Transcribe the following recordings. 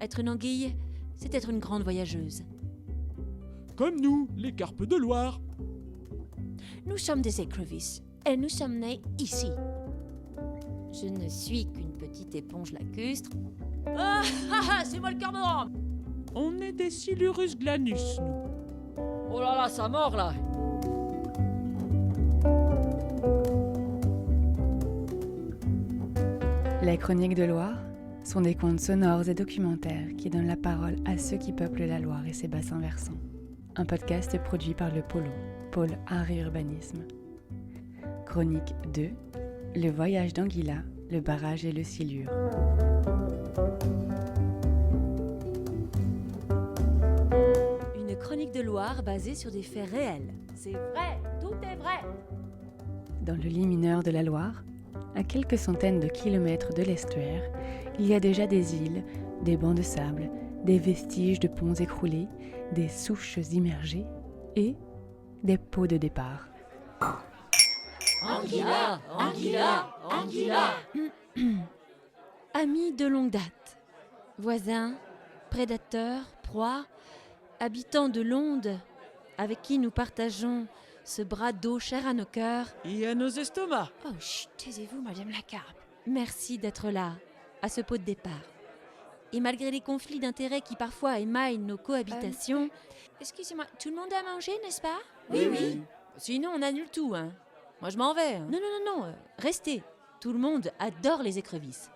être une anguille, c'est être une grande voyageuse. Comme nous, les carpes de Loire. Nous sommes des écrevisses et nous sommes nés ici. Je ne suis qu'une petite éponge lacustre. Ah, c'est moi le cormoran! On est des Silurus glanus, nous. Oh là là, ça mord là. Les chroniques de Loire sont des contes sonores et documentaires qui donnent la parole à ceux qui peuplent la Loire et ses bassins versants. Un podcast produit par le Polo, Pôle Art et Urbanisme. Chronique 2, le voyage d'Anguilla, le barrage et le Silure. Une chronique de Loire basée sur des faits réels. C'est vrai, tout est vrai. Dans le lit mineur de la Loire, à quelques centaines de kilomètres de l'estuaire, il y a déjà des îles, des bancs de sable, des vestiges de ponts écroulés, des souches immergées et des pots de départ. Anguilla, Anguilla, Anguilla. Amis de longue date, voisins, prédateurs, proies, habitants de l'onde, avec qui nous partageons ce bras d'eau cher à nos cœurs. Et à nos estomacs. Oh, chut, taisez-vous, Madame la Carpe. Merci d'être là, à ce pot de départ. Et malgré les conflits d'intérêts qui parfois émaillent nos cohabitations... Excusez-moi, tout le monde a mangé, n'est-ce pas? Oui. Sinon, on annule tout, hein. Moi, je m'en vais. Non, restez. Tout le monde adore les écrevisses.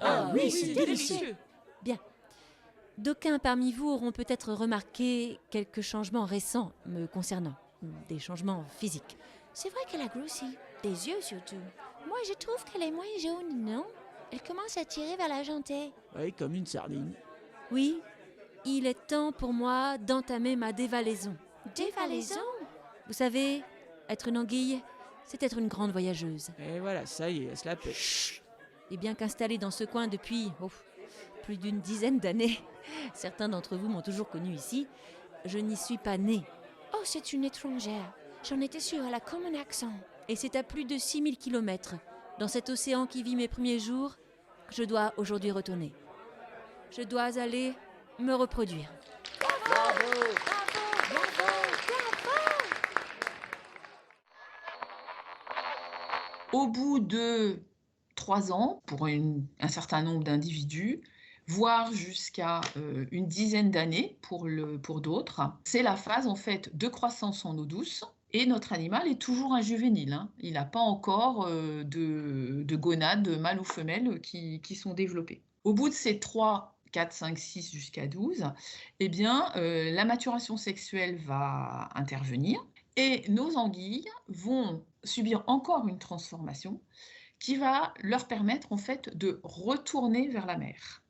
Ah oui, c'est délicieux. Bien. D'aucuns parmi vous auront peut-être remarqué quelques changements récents me concernant. Des changements physiques. C'est vrai qu'elle a grossi. Des yeux surtout. Moi, je trouve qu'elle est moins jaune, non? Elle commence à tirer vers l'argenté. Oui, comme une sardine. Oui, il est temps pour moi d'entamer ma dévalaison. Dévalaison? Vous savez, être une anguille, c'est être une grande voyageuse. Et voilà, ça y est, elle se la pète. Et bien qu'installée dans ce coin depuis plus d'une dizaine d'années, certains d'entre vous m'ont toujours connue ici, je n'y suis pas née. Oh, c'est une étrangère. J'en étais sûre, elle a comme un accent. Et c'est à plus de 6000 kilomètres, dans cet océan qui vit mes premiers jours, que je dois aujourd'hui retourner. Je dois aller me reproduire. Au bout de 3 ans, pour un certain nombre d'individus, voire jusqu'à une dizaine d'années pour d'autres, c'est la phase en fait de croissance en eau douce. Et notre animal est toujours un juvénile, hein. Il n'a pas encore de gonades, mâles ou femelles, qui sont développées. Au bout de ces 3, 4, 5, 6 jusqu'à 12, eh bien, la maturation sexuelle va intervenir et nos anguilles vont subir encore une transformation qui va leur permettre en fait de retourner vers la mer.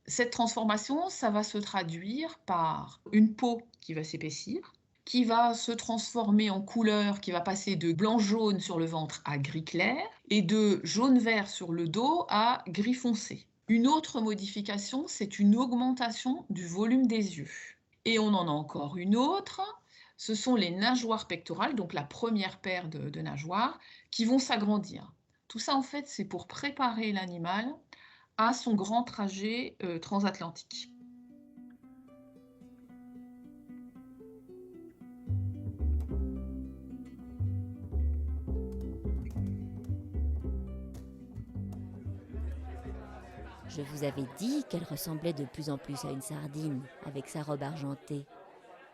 Cette transformation, ça va se traduire par une peau qui va s'épaissir, qui va se transformer en couleur, qui va passer de blanc-jaune sur le ventre à gris clair et de jaune-vert sur le dos à gris foncé. Une autre modification, c'est une augmentation du volume des yeux. Et on en a encore une autre, ce sont les nageoires pectorales, donc la première paire de nageoires, qui vont s'agrandir. Tout ça, en fait, c'est pour préparer l'animal à son grand trajet transatlantique. Je vous avais dit qu'elle ressemblait de plus en plus à une sardine, avec sa robe argentée.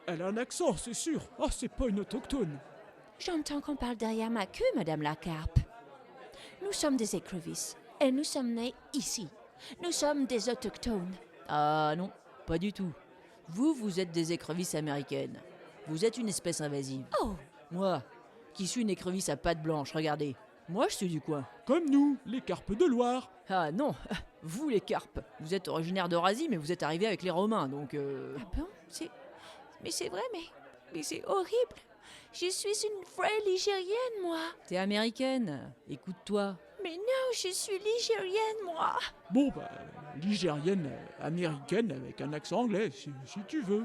Elle a un accent, c'est sûr. Oh, c'est pas une autochtone. J'entends qu'on parle derrière ma queue, Madame la Carpe. Nous sommes des écrevisses et nous sommes nés ici. Nous sommes des autochtones. Ah non, pas du tout. Vous êtes des écrevisses américaines. Vous êtes une espèce invasive. Oh, Moi, qui suis une écrevisse à pattes blanches, regardez. Moi, je suis du coin. Comme nous, les carpes de Loire. Ah non, vous les carpes. Vous êtes originaire d'Eurasie, mais vous êtes arrivés avec les Romains, donc... ah bon? Mais c'est vrai, mais c'est horrible. Je suis une vraie Ligérienne, moi. T'es américaine. Écoute-toi. Mais non, je suis Ligérienne, moi. Bon, ligérienne, américaine, avec un accent anglais, si tu veux.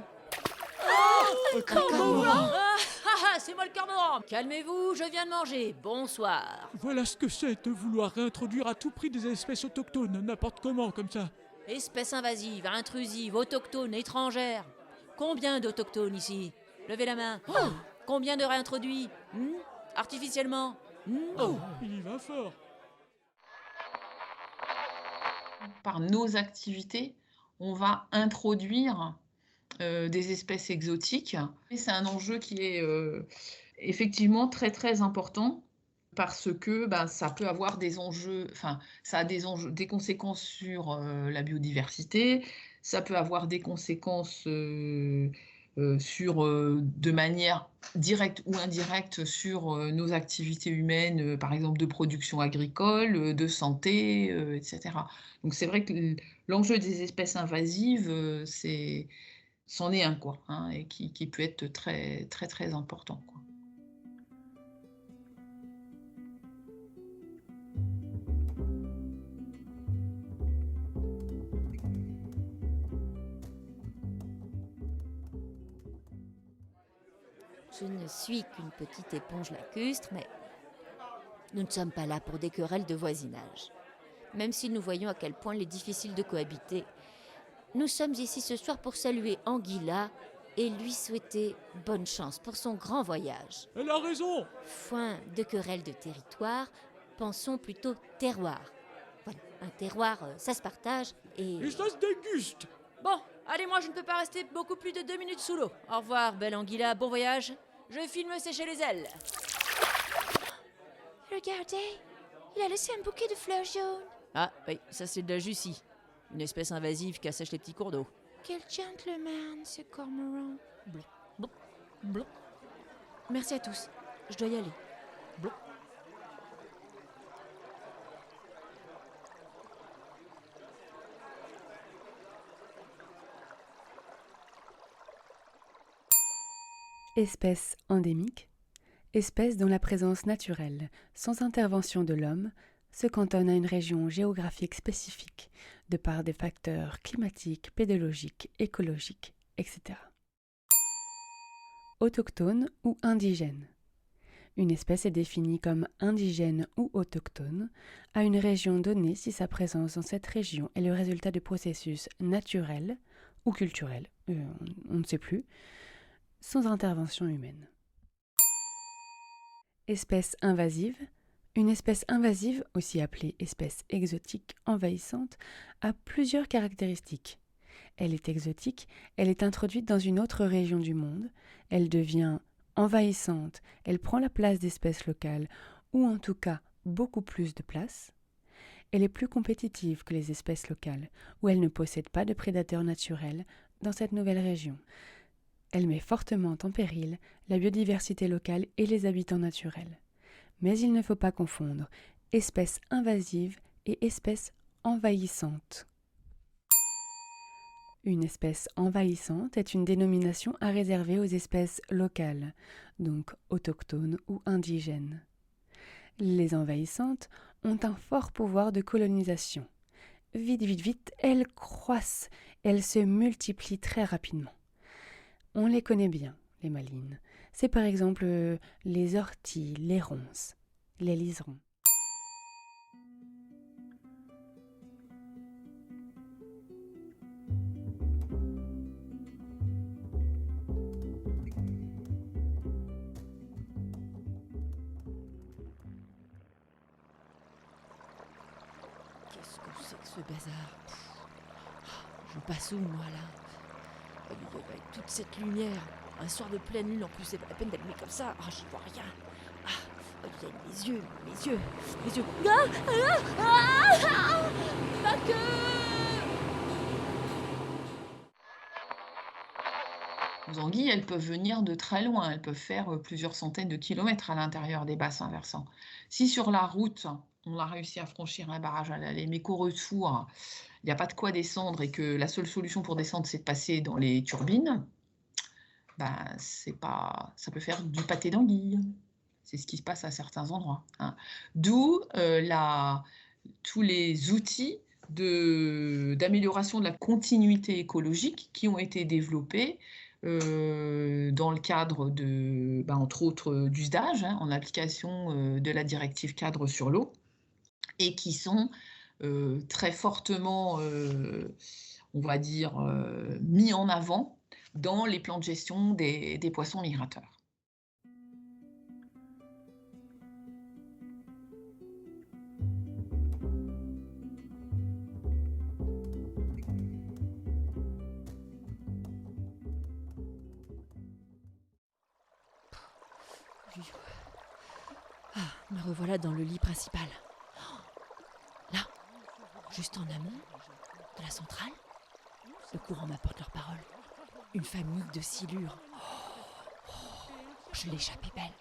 C'est moi le cormoran. Calmez-vous, je viens de manger. Bonsoir. Voilà ce que c'est de vouloir réintroduire à tout prix des espèces autochtones, n'importe comment, comme ça. Espèce invasive, intrusive, autochtone, étrangère. Combien d'autochtones ici? Levez la main. Combien de réintroduits? Artificiellement? Oh, il y va fort. Par nos activités, on va introduire des espèces exotiques. Et c'est un enjeu qui est effectivement très très important parce que ça peut avoir des enjeux, ça a des enjeux, des conséquences sur la biodiversité, ça peut avoir des conséquences sur, de manière directe ou indirecte sur nos activités humaines, par exemple de production agricole, de santé, etc. Donc c'est vrai que l'enjeu des espèces invasives, c'en est un, quoi, hein, et qui peut être très, très, très important, quoi. Je ne suis qu'une petite éponge lacustre, mais nous ne sommes pas là pour des querelles de voisinage. Même si nous voyons à quel point il est difficile de cohabiter, nous sommes ici ce soir pour saluer Anguilla et lui souhaiter bonne chance pour son grand voyage. Elle a raison. Foin de querelles de territoire, pensons plutôt terroir. Voilà, un terroir, ça se partage et... Et ça se déguste. Bon, allez, moi je ne peux pas rester beaucoup plus de 2 minutes sous l'eau. Au revoir, belle Anguilla, bon voyage. Je file me sécher les ailes. Regardez, il a laissé un bouquet de fleurs jaunes. Ah, oui, ça c'est de la jussie. Une espèce invasive qui assèche les petits cours d'eau. Quel gentleman, ce cormoran. Blop. Merci à tous, je dois y aller. Espèce endémique, espèce dont la présence naturelle, sans intervention de l'homme, se cantonne à une région géographique spécifique, de par des facteurs climatiques, pédologiques, écologiques, etc. Autochtone ou indigène. Une espèce est définie comme indigène ou autochtone à une région donnée si sa présence dans cette région est le résultat de processus naturels ou culturels, on ne sait plus, sans intervention humaine. Espèce invasive. Une espèce invasive, aussi appelée espèce exotique envahissante, a plusieurs caractéristiques. Elle est exotique, elle est introduite dans une autre région du monde, elle devient envahissante, elle prend la place d'espèces locales, ou en tout cas beaucoup plus de place. Elle est plus compétitive que les espèces locales, où elle ne possède pas de prédateurs naturels dans cette nouvelle région. Elle met fortement en péril la biodiversité locale et les habitants naturels. Mais il ne faut pas confondre espèce invasive et espèce envahissante. Une espèce envahissante est une dénomination à réserver aux espèces locales, donc autochtones ou indigènes. Les envahissantes ont un fort pouvoir de colonisation. Vite, elles croissent, elles se multiplient très rapidement. On les connaît bien, les malines. C'est par exemple les orties, les ronces, les liserons. Qu'est-ce que c'est que ce bazar? Je passe où, moi, là? Avec toute cette lumière, un soir de pleine lune, en plus, c'est pas la peine d'allumer comme ça. Ah, j'y vois rien. Mes yeux. Ma queue! Les anguilles, elles peuvent venir de très loin, elles peuvent faire plusieurs centaines de kilomètres à l'intérieur des bassins versants. Si sur la route, on a réussi à franchir un barrage à l'aller, mais qu'au retour, il n'y a pas de quoi descendre et que la seule solution pour descendre, c'est de passer dans les turbines, ça peut faire du pâté d'anguille. C'est ce qui se passe à certains endroits, hein. D'où tous les outils d'amélioration de la continuité écologique qui ont été développés dans le cadre entre autres, d'usage, hein, en application de la directive cadre sur l'eau, et qui sont très fortement, on va dire, mis en avant dans les plans de gestion des poissons migrateurs. Me revoilà dans le lit principal. Là, juste en amont de la centrale, le courant m'apporte leurs paroles. Une famille de silures. Je l'ai échappée belle.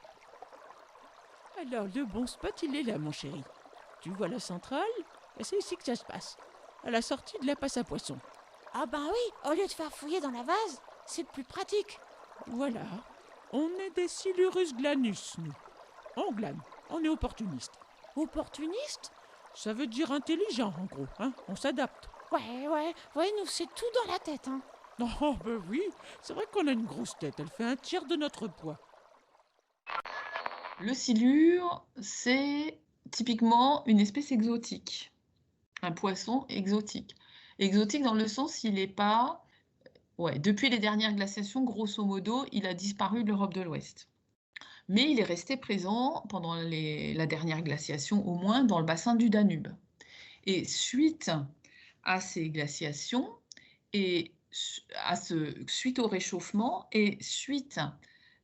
Alors, le bon spot, il est là, mon chéri. Tu vois la centrale? C'est ici que ça se passe. À la sortie de la passe à poissons. Ah ben oui, au lieu de faire fouiller dans la vase, c'est plus pratique. Voilà. On est des Silurus glanus, nous. On glane. On est opportuniste. Opportuniste? Ça veut dire intelligent, en gros. Hein, on s'adapte. Ouais, nous c'est tout dans la tête, hein. Oh, ben oui. C'est vrai qu'on a une grosse tête. Elle fait un tiers de notre poids. Le silure, c'est typiquement une espèce exotique, un poisson exotique. Exotique dans le sens il n'est pas... Ouais, depuis les dernières glaciations, grosso modo, il a disparu de l'Europe de l'Ouest. Mais il est resté présent pendant la dernière glaciation, au moins dans le bassin du Danube. Et suite à ces glaciations, et suite au réchauffement, et suite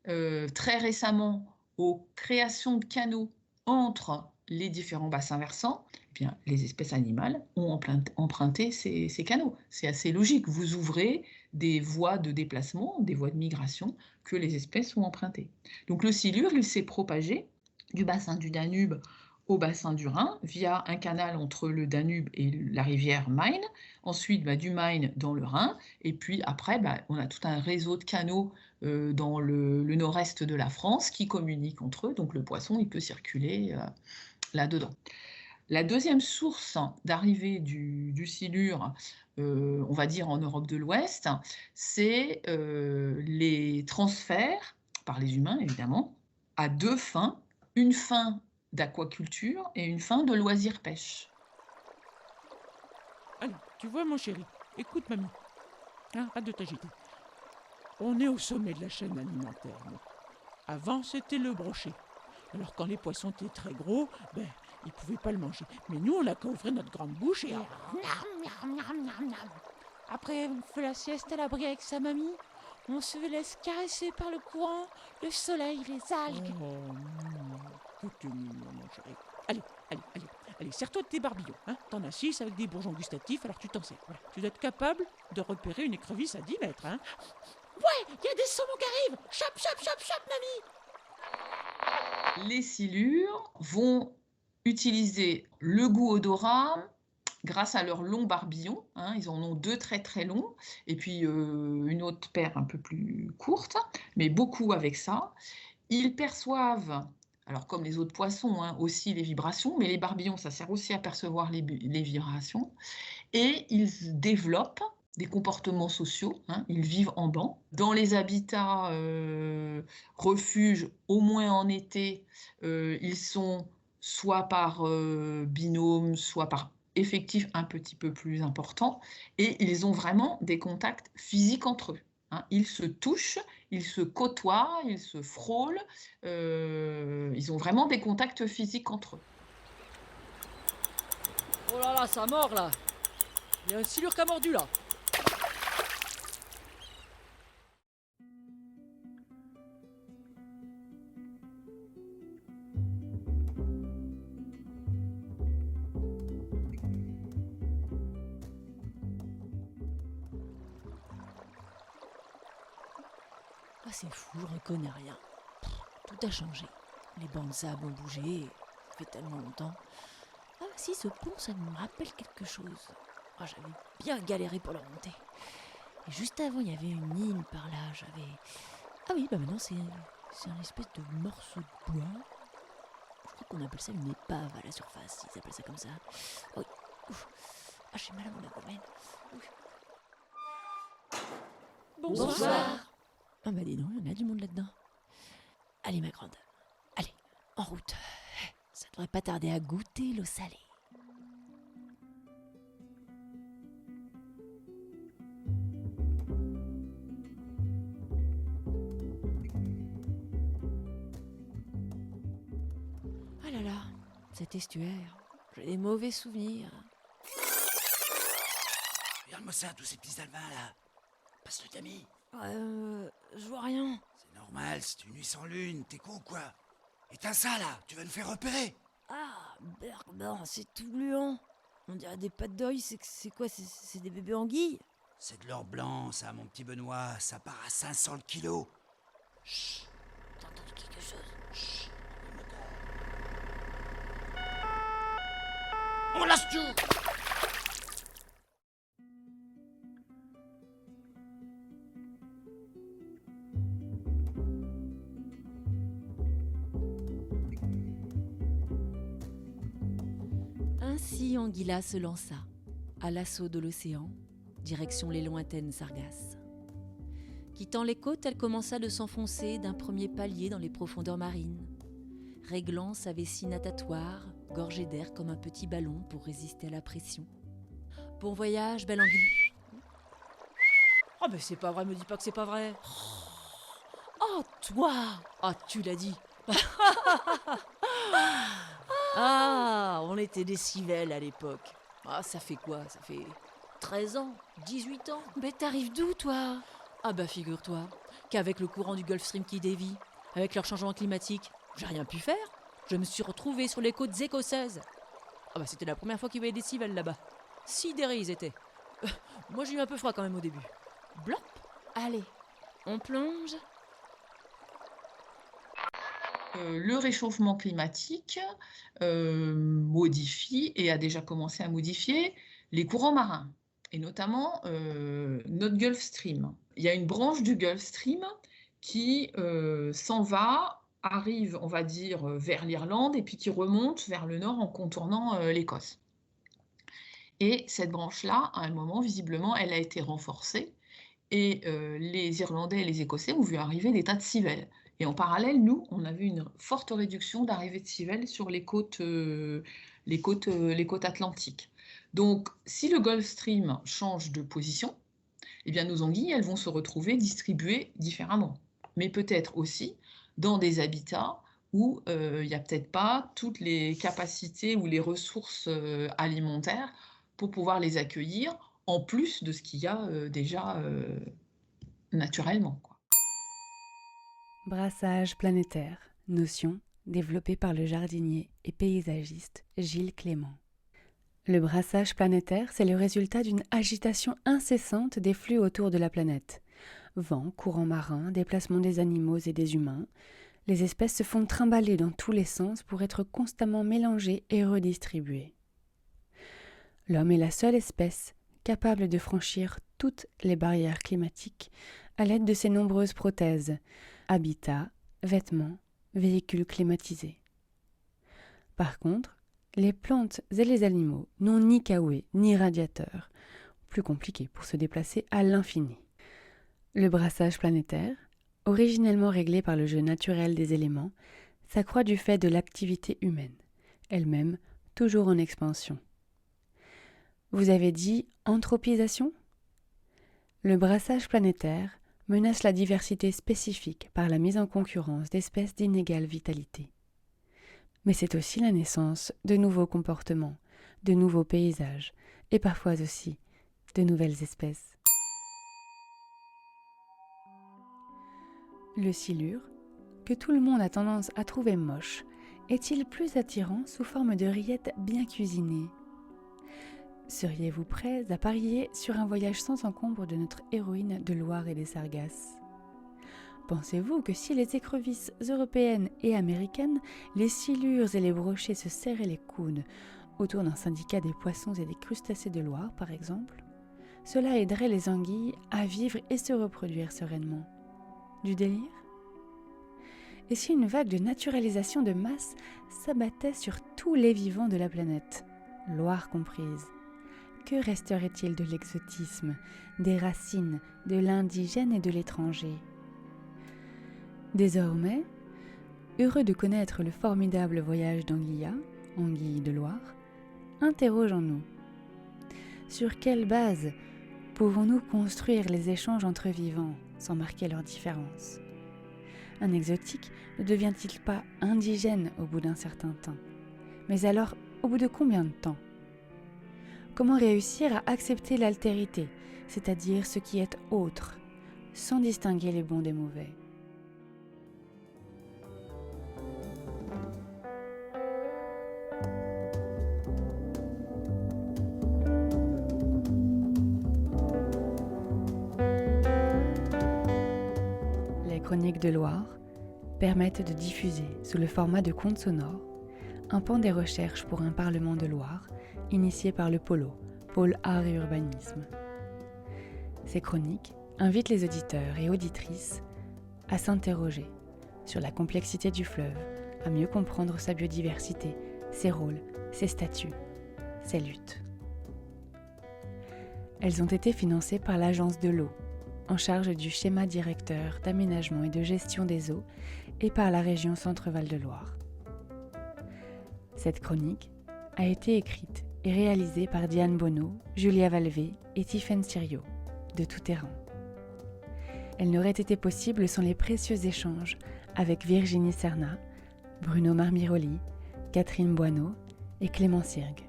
très récemment aux créations de canaux entre les différents bassins versants, eh bien, les espèces animales ont emprunté ces canaux. C'est assez logique. Vous ouvrez des voies de déplacement, des voies de migration que les espèces ont empruntées. Donc le silure, il s'est propagé du bassin du Danube au bassin du Rhin via un canal entre le Danube et la rivière Main, ensuite du Main dans le Rhin, et puis après on a tout un réseau de canaux dans le nord-est de la France qui communiquent entre eux, donc le poisson il peut circuler là-dedans. La deuxième source d'arrivée du silure, on va dire en Europe de l'Ouest, c'est les transferts, par les humains évidemment, à deux fins, une fin d'aquaculture et une fin de loisir-pêche. Alors, tu vois, mon chéri, écoute, mamie. Hein, arrête de t'agiter. On est au sommet de la chaîne alimentaire, nous. Avant, c'était le brochet. Alors, quand les poissons étaient très gros, ils pouvaient pas le manger. Mais nous, on n'a qu'à ouvrir notre grande bouche et... Après, on fait la sieste à l'abri avec sa mamie. On se laisse caresser par le courant, le soleil, les algues. Que t'es mignon, mon chéri. Allez, serre-toi de tes barbillons. Hein. T'en as 6 avec des bourgeons gustatifs, alors tu t'en sers. Voilà. Tu dois être capable de repérer une écrevisse à 10 mètres. Hein. Ouais, il y a des saumons qui arrivent. Chop, mamie. Les silures vont utiliser le goût odorat grâce à leurs longs barbillons. Hein, ils en ont 2 très très longs, et puis une autre paire un peu plus courte, mais beaucoup avec ça. Ils perçoivent, alors comme les autres poissons, hein, aussi les vibrations, mais les barbillons, ça sert aussi à percevoir les vibrations, et ils développent des comportements sociaux, hein, ils vivent en banc. Dans les habitats refuges, au moins en été, ils sont soit par binôme, soit par effectif un petit peu plus important, et ils ont vraiment des contacts physiques entre eux. Hein. Ils se touchent, ils se côtoient, ils se frôlent, ils ont vraiment des contacts physiques entre eux. Oh là là, ça mord là. Il y a un silure qui a mordu là. Ah, c'est fou, je reconnais rien. Tout a changé. Les bancs de sable ont bougé. Ça fait tellement longtemps. Ah si, ce pont, ça me rappelle quelque chose. Ah, j'avais bien galéré pour le remonter. Et juste avant, il y avait une île par là. Ah oui, maintenant, c'est un espèce de morceau de bois. Je crois qu'on appelle ça une épave à la surface. Ils appellent ça comme ça. Oh oui. Ouf. Ah, j'ai mal à mon abdomen. Bonsoir. Ah bah dis donc, il y en a du monde là-dedans. Allez ma grande, allez, en route. Ça devrait pas tarder à goûter l'eau salée. cet estuaire. J'ai des mauvais souvenirs. Regarde-moi ça, tous ces petits alvins là. Passe le tamis. Je vois rien. C'est normal, c'est une nuit sans lune, t'es con ou quoi? Éteins ça là, tu vas nous faire repérer. Ah, Bergman, c'est tout gluant. On dirait des pattes d'œil, c'est quoi? C'est des bébés anguilles? C'est de l'or blanc, ça, mon petit Benoît, ça part à 500 le kilo. Chut, T'as entendu quelque chose? chut, le moteur. On lâche tout. Ainsi Anguilla se lança, à l'assaut de l'océan, direction les lointaines Sargasses. Quittant les côtes, elle commença de s'enfoncer d'un premier palier dans les profondeurs marines, réglant sa vessie natatoire, gorgée d'air comme un petit ballon pour résister à la pression. Bon voyage, belle Anguilla. Oh, mais c'est pas vrai, me dis pas que c'est pas vrai. Oh, toi! Ah, tu l'as dit. Ah, on était des civelles à l'époque. Ah, ça fait quoi? Ça fait 13 ans, 18 ans. Mais t'arrives d'où, toi? Ah bah figure-toi qu'avec le courant du Gulf Stream qui dévie, avec leur changement climatique, j'ai rien pu faire. Je me suis retrouvée sur les côtes écossaises. Ah bah c'était la première fois qu'ils voyaient des civelles là-bas. Sidérés ils étaient. Moi j'ai eu un peu froid quand même au début. Blop. Allez, on plonge. Le réchauffement climatique modifie et a déjà commencé à modifier les courants marins, et notamment notre Gulf Stream. Il y a une branche du Gulf Stream qui s'en va, arrive, on va dire, vers l'Irlande et puis qui remonte vers le nord en contournant l'Écosse. Et cette branche-là, à un moment, visiblement, elle a été renforcée et les Irlandais et les Écossais ont vu arriver des tas de civelles. Et en parallèle, nous, on a vu une forte réduction d'arrivée de civelles sur les côtes atlantiques. Donc, si le Gulf Stream change de position, eh bien, nos anguilles, elles vont se retrouver distribuées différemment. Mais peut-être aussi dans des habitats où il n'y a peut-être pas toutes les capacités ou les ressources alimentaires pour pouvoir les accueillir, en plus de ce qu'il y a déjà naturellement, quoi. Brassage planétaire, notion développée par le jardinier et paysagiste Gilles Clément. Le brassage planétaire, c'est le résultat d'une agitation incessante des flux autour de la planète. Vent, courants marins, déplacement des animaux et des humains, les espèces se font trimballer dans tous les sens pour être constamment mélangées et redistribuées. L'homme est la seule espèce capable de franchir toutes les barrières climatiques à l'aide de ses nombreuses prothèses, habitats, vêtements, véhicules climatisés. Par contre, les plantes et les animaux n'ont ni caouet ni radiateur, plus compliqué pour se déplacer à l'infini. Le brassage planétaire, originellement réglé par le jeu naturel des éléments, s'accroît du fait de l'activité humaine, elle-même toujours en expansion. Vous avez dit anthropisation ? Le brassage planétaire menace la diversité spécifique par la mise en concurrence d'espèces d'inégale vitalité. Mais c'est aussi la naissance de nouveaux comportements, de nouveaux paysages et parfois aussi de nouvelles espèces. Le silure, que tout le monde a tendance à trouver moche, est-il plus attirant sous forme de rillettes bien cuisinées ? Seriez-vous prêts à parier sur un voyage sans encombre de notre héroïne de Loire et des Sargasses ? Pensez-vous que si les écrevisses européennes et américaines, les silures et les brochets se serraient les coudes autour d'un syndicat des poissons et des crustacés de Loire, par exemple, cela aiderait les anguilles à vivre et se reproduire sereinement ? Du délire ? Et si une vague de naturalisation de masse s'abattait sur tous les vivants de la planète, Loire comprise ? Que resterait-il de l'exotisme, des racines, de l'indigène et de l'étranger ? Désormais, heureux de connaître le formidable voyage d'Anguilla, anguille de Loire, interrogeons-nous. Sur quelle base pouvons-nous construire les échanges entre vivants sans marquer leurs différences ? Un exotique ne devient-il pas indigène au bout d'un certain temps ? Mais alors, au bout de combien de temps ? Comment réussir à accepter l'altérité, c'est-à-dire ce qui est autre, sans distinguer les bons des mauvais ? Les chroniques de Loire permettent de diffuser, sous le format de contes sonores, un pan des recherches pour un Parlement de Loire, initié par le Polo, Pôle Art et Urbanisme. Ces chroniques invitent les auditeurs et auditrices à s'interroger sur la complexité du fleuve, à mieux comprendre sa biodiversité, ses rôles, ses statuts, ses luttes. Elles ont été financées par l'Agence de l'eau, en charge du schéma directeur d'aménagement et de gestion des eaux, et par la région Centre-Val de Loire. Cette chronique a été écrite et réalisée par Diane Bonneau, Julia Valvé et Tiffaine Thiriot, de Tout Terrain. Elle n'aurait été possible sans les précieux échanges avec Virginie Serna, Bruno Marmiroli, Catherine Boineau et Clément Sirgue.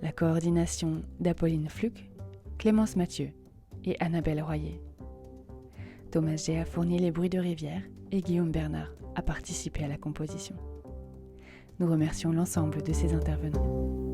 La coordination d'Apolline Fluc, Clémence Mathieu et Annabelle Royer. Thomas G a fourni les bruits de rivière et Guillaume Bernard a participé à la composition. Nous remercions l'ensemble de ces intervenants.